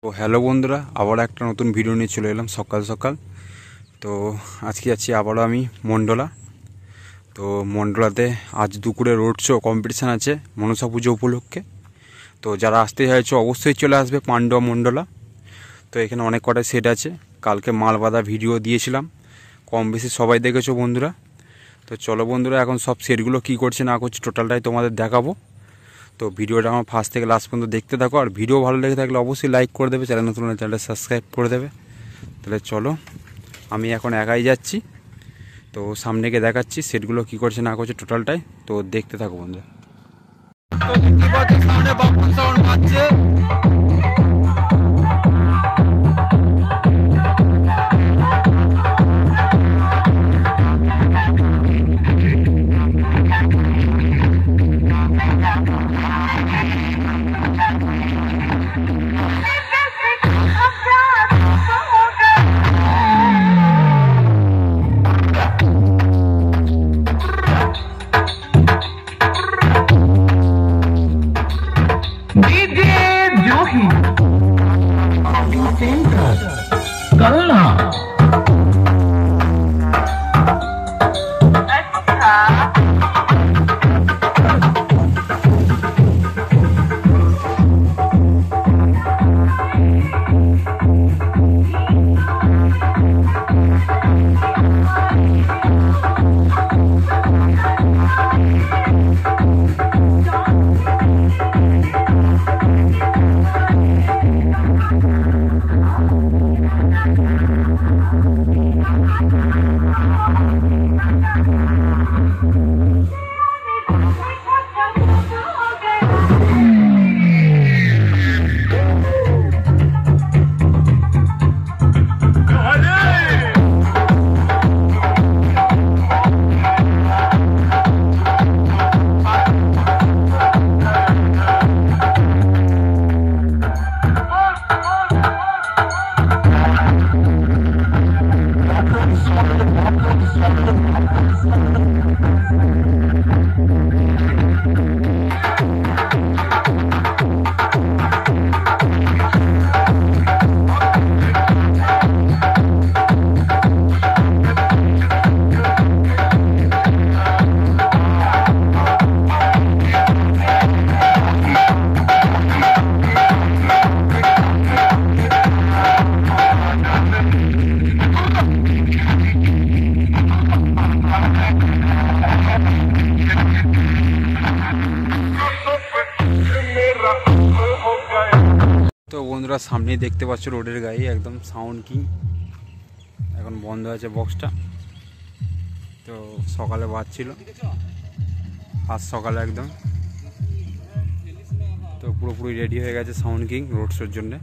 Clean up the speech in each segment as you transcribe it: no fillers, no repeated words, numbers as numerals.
তো হ্যালো বন্ধুরা, আবার একটা নতুন ভিডিও নিয়ে চলে এলাম সকাল সকাল। তো আজকে যাচ্ছি আবারও আমি মণ্ডলা। তো মণ্ডলাতে আজ দুপুরে রোড শো কম্পিটিশান আছে মনসা পুজো উপলক্ষে। তো যারা আসতে চাইছো অবশ্যই চলে আসবে পান্ডুয়া মণ্ডলা। তো এখানে অনেক কটা সেট আছে, কালকে মাল বাঁধা ভিডিও দিয়েছিলাম, কম বেশি সবাই দেখেছো বন্ধুরা। তো চলো বন্ধুরা, এখন সব সেটগুলো কী করছে না করছে টোটালটাই তোমাদের দেখাবো। তো ভিডিওটা আমার ফার্স্ট থেকে লাস্ট পর্যন্ত দেখতে থাকো, আর ভিডিও ভালো লেগে থাকলে অবশ্যই লাইক করে দেবে, চ্যানেল নতুন হলে চ্যানেলটা সাবস্ক্রাইব করে দেবে। তাহলে চলো, আমি এখন একাই যাচ্ছি, তো সামনে গিয়ে দেখাচ্ছি সেটগুলো কী করছে না করছে টোটালটাই, তো দেখতে থাকো বন্ধুরা। তো সামনে বাপুর সাউন্ড বাজছে। তো বন্ধুরা, সামনেই দেখতে পাচ্ছ রোডের গায়ে একদম সাউন্ড কিং, এখন বন্ধ আছে বক্সটা। তো সকালে বাজছিল, আজ সকালে একদম, তো পুরোপুরি রেডি হয়ে গেছে সাউন্ড কিং রোড শোর জন্যে।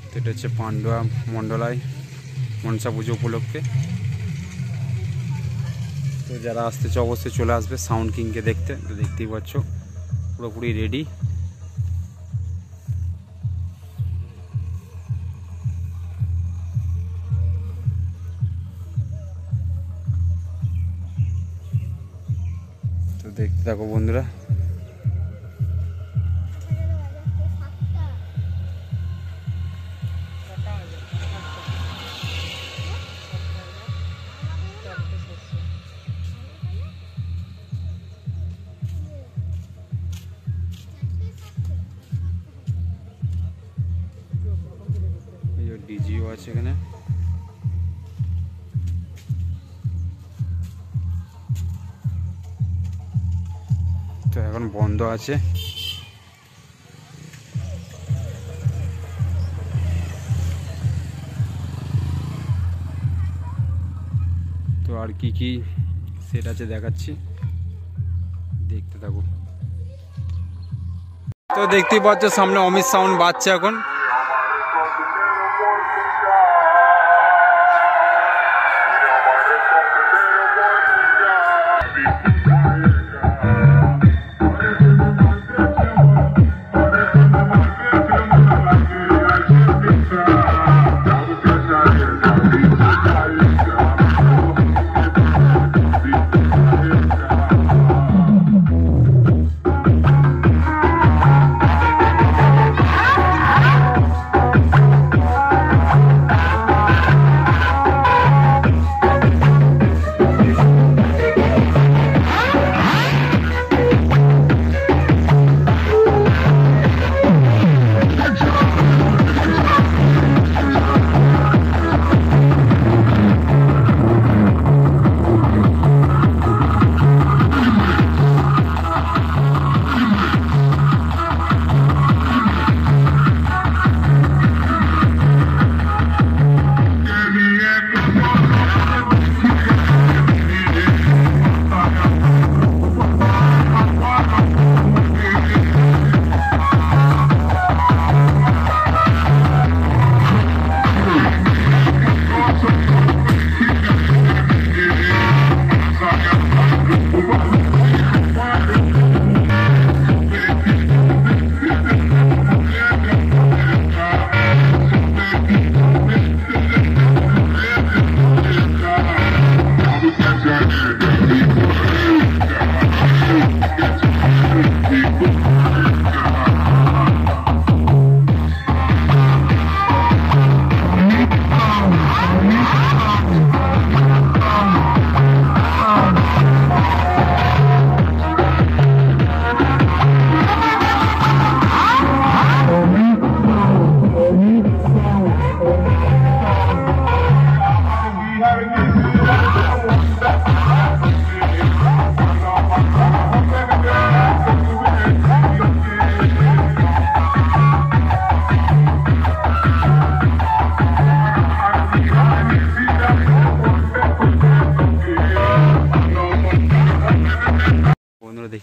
তো এটা হচ্ছে পান্ডুয়া মণ্ডলায় মনসা পুজো উপলক্ষে। তো যারা আসতেছে অবশ্যই চলে আসবে সাউন্ড কিংকে দেখতে। তো দেখতেই পাচ্ছ পুরোপুরি রেডি। তো দেখতে থাকো বন্ধুরা। ডিজিও আছে এখানে। তো এখন বন্ধ আছে। তো আর কি কি সেট আছে দেখাচ্ছি, দেখতে থাকো। তো দেখতেই পাচ্ছ সামনে অমিত সাউন্ড বাজছে এখন।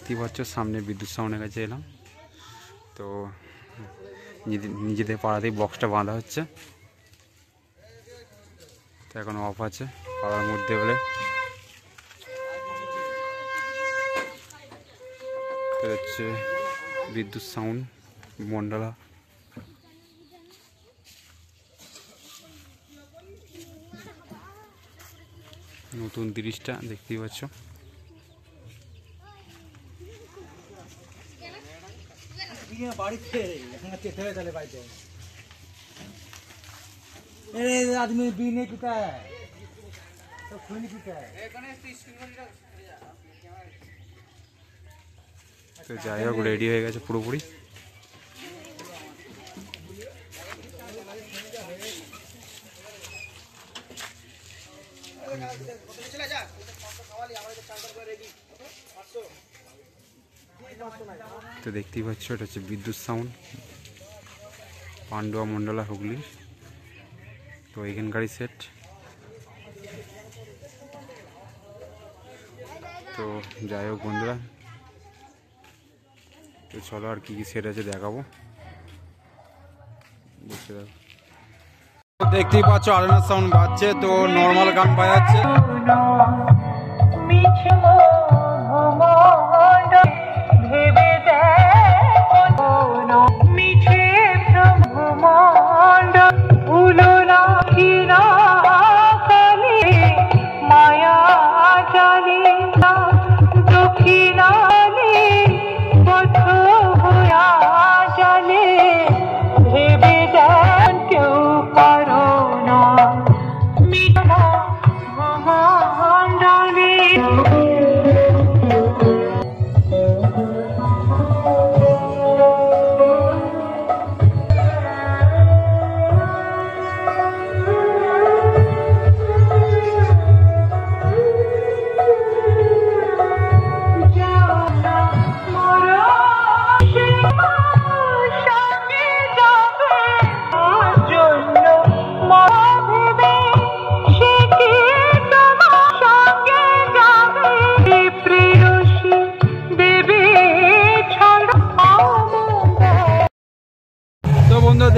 দেখতেই পাচ্ছ সামনে বিদ্যুৎ সাউন্ডের কাছে এলাম। তো নিজেদের পাড়াতেই বক্সটা বাঁধা হচ্ছে, তো এখন অফ আছে পাড়ার মধ্যে বলে। তো হচ্ছে বিদ্যুৎ সাউন্ড মন্ডলা। নতুন 30টা দেখতেই পাচ্ছ। आदमी भी नहीं पीता है तो खून पीता है। তো যাই হোক রেডি হয়ে গেছে পুরোপুরি। তো দেখতেই পাচ্ছ এটা হচ্ছে বিদ্যুৎ সাউন্ড পান্ডুয়া মন্ডলা হুগলির। তো এখানকারই সেট। তো যাই হোক বন্ধুরা, তো চলো আর কি কি সেট আছে দেখাবো, বুঝতে দেখো। দেখতেই পাচ্ছ আরেনা সাউন্ড বাজছে, তো নর্মাল গান বাজাচ্ছে।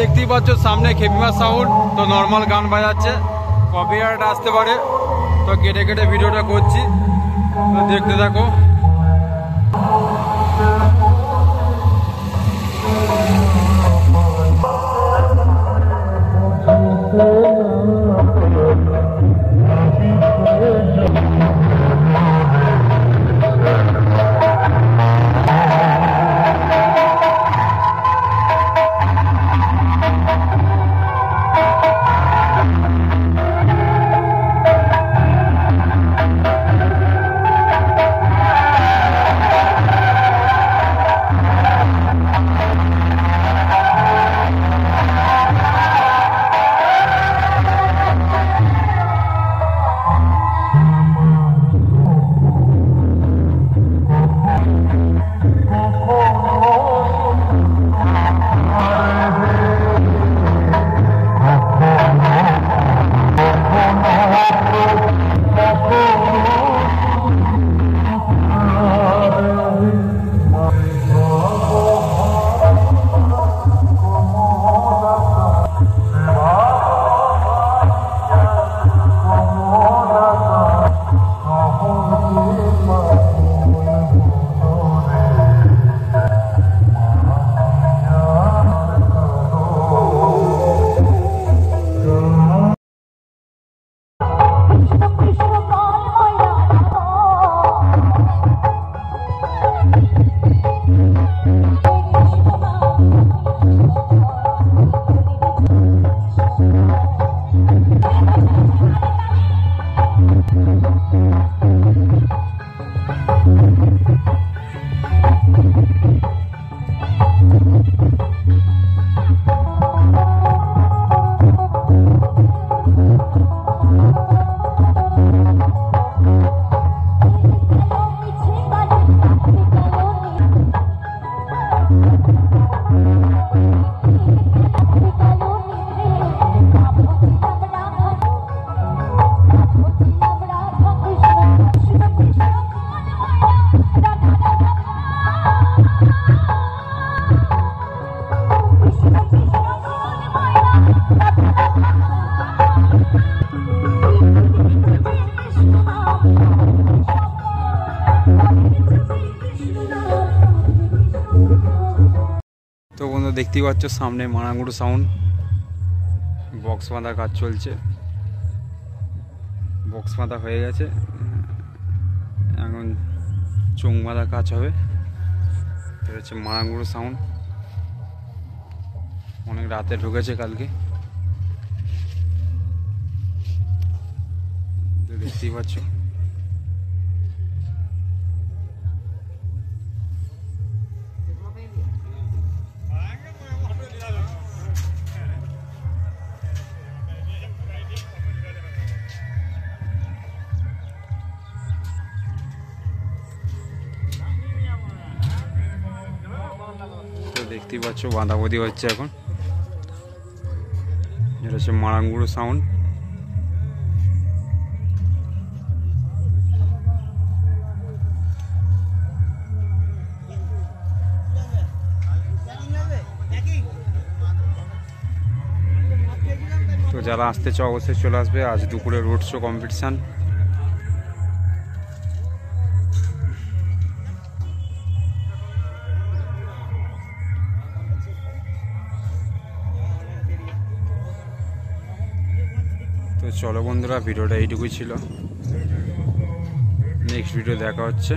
দেখতেই পাচ্ছ সামনে খেপিমা সাউন্ড, তো নর্মাল গান বাজাচ্ছে, কপিরাইট আসতে পারে, তো কেটে কেটে ভিডিওটা করছি, তো দেখতে থাকো। তো বন্ধু দেখতেই পাচ্ছ সামনে মারাঙ্গুড় সাউন্ড বক্স বাঁধার কাজ চলছে। বক্স বাঁধা হয়ে গেছে, এখন চোং বাঁধার কাজ হবে। এটা হচ্ছে মারাঙ্গুড় সাউন্ড, অনেক রাতে ঢুকেছে কালকে। তো দেখতেই পাচ্ছ দেখতেই পাচ্ছ বাঁধাবধি হচ্ছে এখন। এটা হচ্ছে মারাঙ্গুড় সাউন্ড। তো যারা আসতে চাও অবশ্যই চলে আসবে। আজ দুপুরে রোড শো কম্পিটিশান। তো চলো বন্ধুরা, ভিডিওটা এইটুকুই ছিল। নেক্সট ভিডিও দেখা হচ্ছে।